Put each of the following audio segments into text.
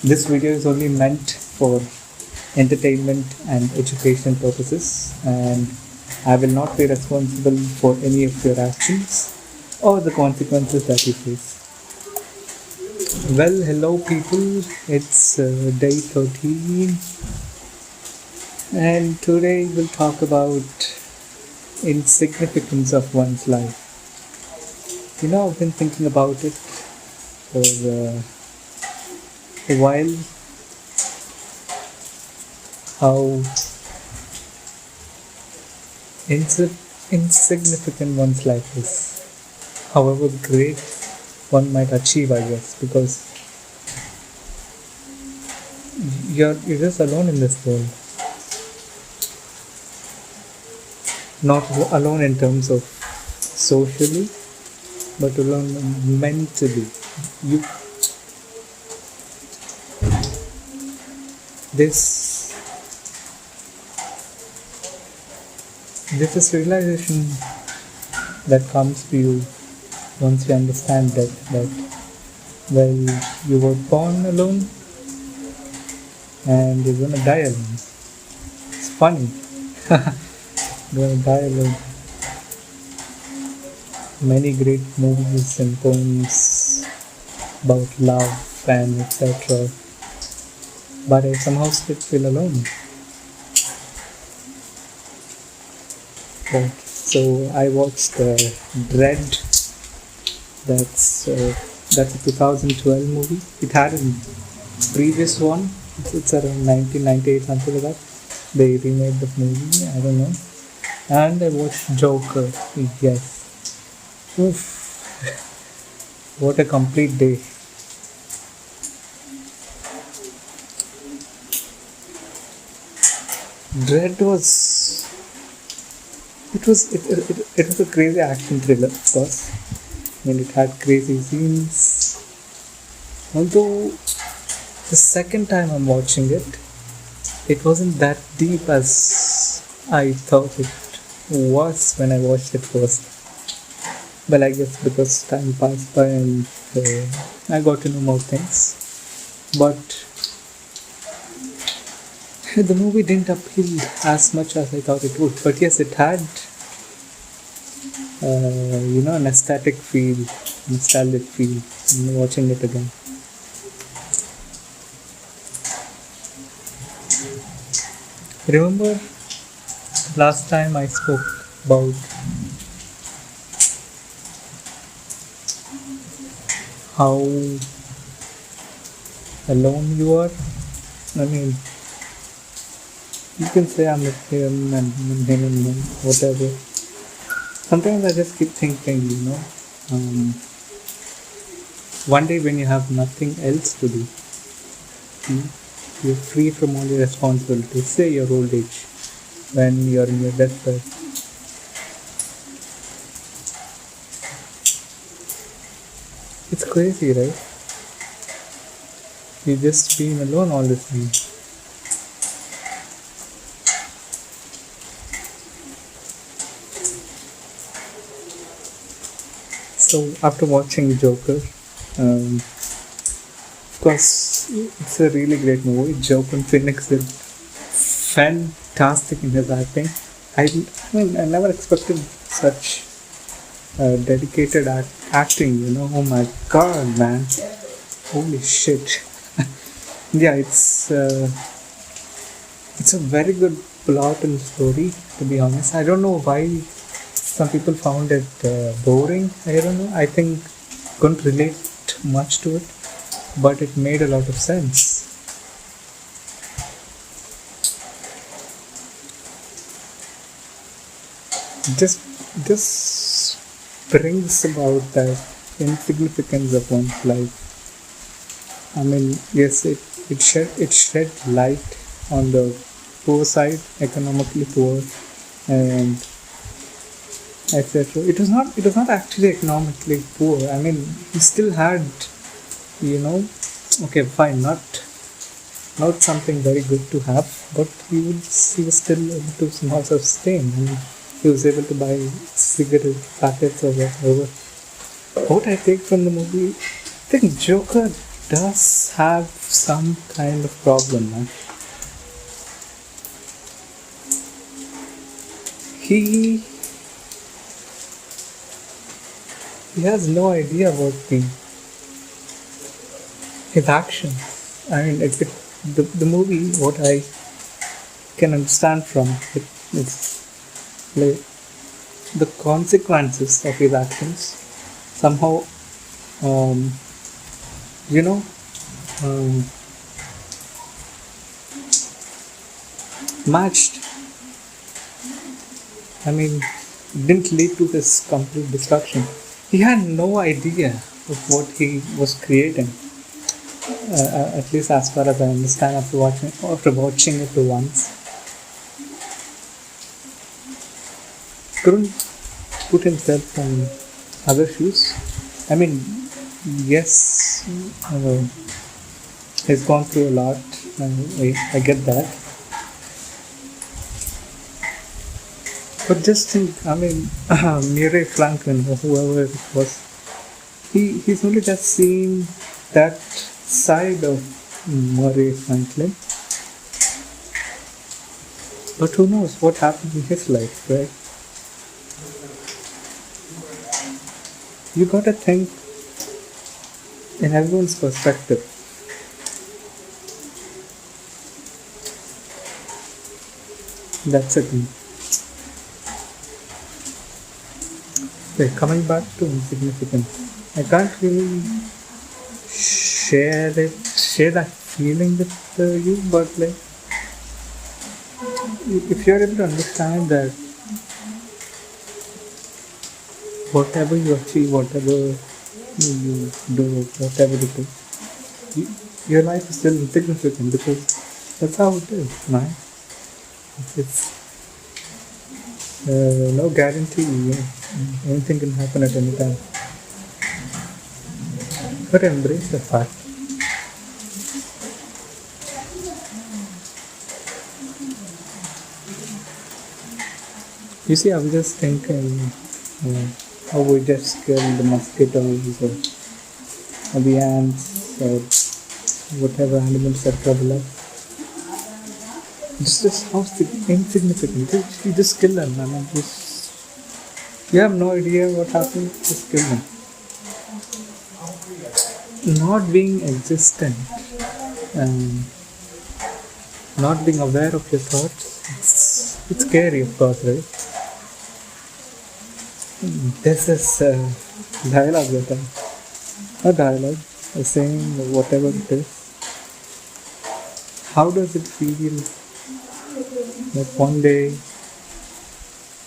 This video is only meant for entertainment and education purposes, and I will not be responsible for any of your actions or the consequences that you face. Well, hello people, it's day 13, and today we'll talk about insignificance of one's life. I've been thinking about it for a while, how insignificant one's life is, however great one might achieve, I guess, because you're just alone in this world. Not alone in terms of socially, but alone mentally. You this this realization that comes to you once you understand that well, you were born alone and you're gonna die alone. It's funny. You're gonna die alone. Many great movies and poems about love and etc. But I somehow still feel alone. Right. So I watched Dredd. That's a 2012 movie. It had a previous one. It's around 1998, something like that. They remade the movie. I don't know. And I watched Joker. Yes. Oof. What a complete day. Dread was it was a crazy action thriller, of course. I mean, it had crazy scenes. Although the second time I'm watching it, it wasn't that deep as I thought it was when I watched it first. Well, I guess because time passed by and I got to know more things. But the movie didn't appeal as much as I thought it would. But yes, it had, an nostalgic feel in watching it again. Remember last time I spoke about how alone you are? I mean, you can say I'm with him and him and whatever. Sometimes I just keep thinking, one day when you have nothing else to do, you're free from all your responsibilities, say your old age, when you're in your deathbed. It's crazy, right? You just being alone all the time. So after watching Joker, of course, it's a really great movie. Joaquin Phoenix did fantastic in his acting. I never expected such dedicated acting. Oh my god, man! Holy shit! Yeah, it's a very good plot and story. To be honest, I don't know why some people found it boring. I don't know. I think couldn't relate much to it, but it made a lot of sense. This brings about the insignificance of one's life. I mean, yes, it shed light on the poor side, economically poor, and etc. It was not actually economically poor. I mean, he still had, okay, fine, not something very good to have, but he was still able to somehow sustain, and he was able to buy cigarette packets or whatever. What I take from the movie, I think Joker does have some kind of problem, man. He he has no idea about his actions. I mean, the movie, what I can understand from it, it's like the consequences of his actions somehow, um, you know, um, matched. I mean, didn't lead to his complete destruction. He had no idea of what he was creating. At least as far as I understand after watching it once. Couldn't put himself in other shoes. I mean, yes, he's gone through a lot. I get that. But just think, I mean, Murray Franklin or whoever it was, he's only just seen that side of Murray Franklin. But who knows what happened in his life, right? You gotta think in everyone's perspective. That's it. Okay, coming back to Insignificance, I can't really share that feeling with you, but like, if you're able to understand that whatever you achieve, whatever you do, whatever it is, your life is still insignificant because that's how it is, right? It's no guarantee, anything can happen at any time. But embrace the fact. You see, I was just thinking how we just kill the mosquitoes or the ants or whatever animals that trouble us. Just how insignificant. You just kill them. I mean, you have no idea what happened. Just kill them. Not being existent and not being aware of your thoughts, it's scary, of course, right? This is dialogue that a dialogue, a saying, or whatever it is. How does it feel that one day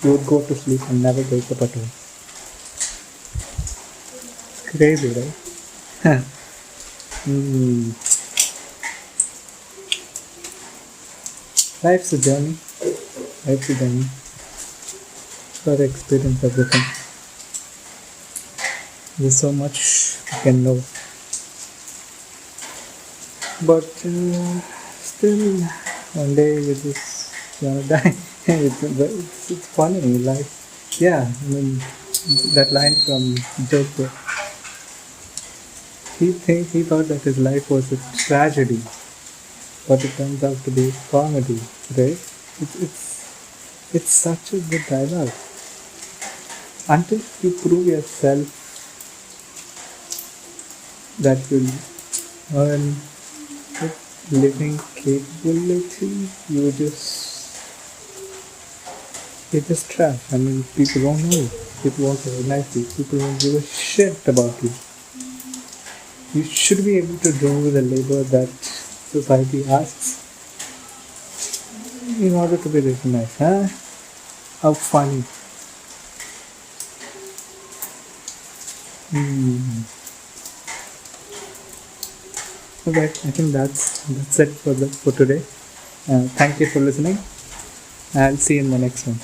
you would go to sleep and never wake up at all? It's crazy, right? Life's a journey. Life's a journey. Gotta experience everything. There's so much you can know. But still, one day you just gonna die. it's funny, life. Yeah, I mean, that line from Joker. He thought that his life was a tragedy, but it turns out to be comedy, right? It's such a good dialogue. Until you prove yourself that you earn living capability, you're just trash. I mean, people won't know you. People won't recognize you. People won't give a shit about you. You should be able to do the labor that society asks in order to be recognized. Huh? How funny. Alright, I think that's it for today. Thank you for listening. I'll see you in the next one.